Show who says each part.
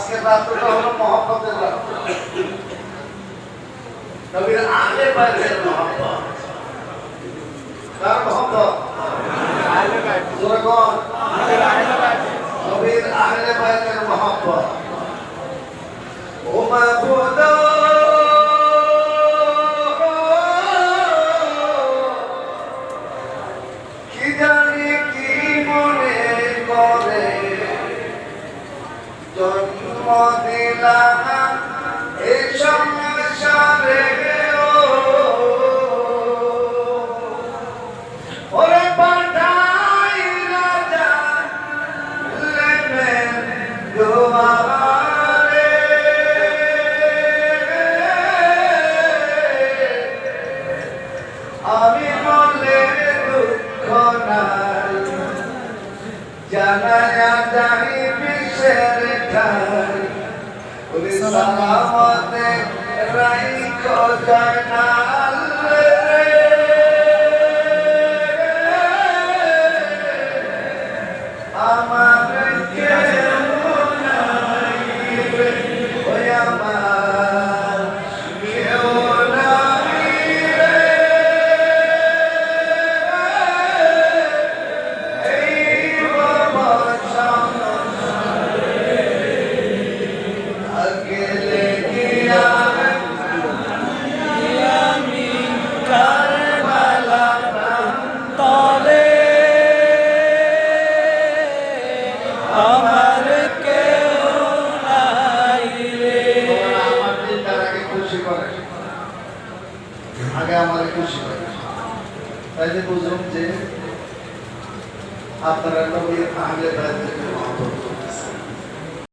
Speaker 1: আজকে রাতটা হলো মহব্বতের রাত। নবীর আহলে বাইতের মহব্বত। কার মহব্বত? আহলে বাইত। জোরে কোন? নবীর আহলে বাইতের মহব্বত। ও মাবুদ কি জানি কি মনে করে জন্ম দিলাম এই সংসারে ওরে পাঠাই রাজা লেমেন দুয়ারে আমি বলে দুঃখ নাই জানায়া যাই বিশ্বের ঠাই ওরে সালামতে রাইখো জানাল রে আমার কেউ নাই রে ওই আমার কেউ নাই রে এই বাবা সংসারে আগেলে গিয়া আমি কারবালা
Speaker 2: তলে আমার কেউ নাই রে।
Speaker 1: আমার দিলটার আগে খুশি করে, আগে আমার খুশি করে। তাই যে বুঝুন যে আপনারা নবীর আহলে বাইতের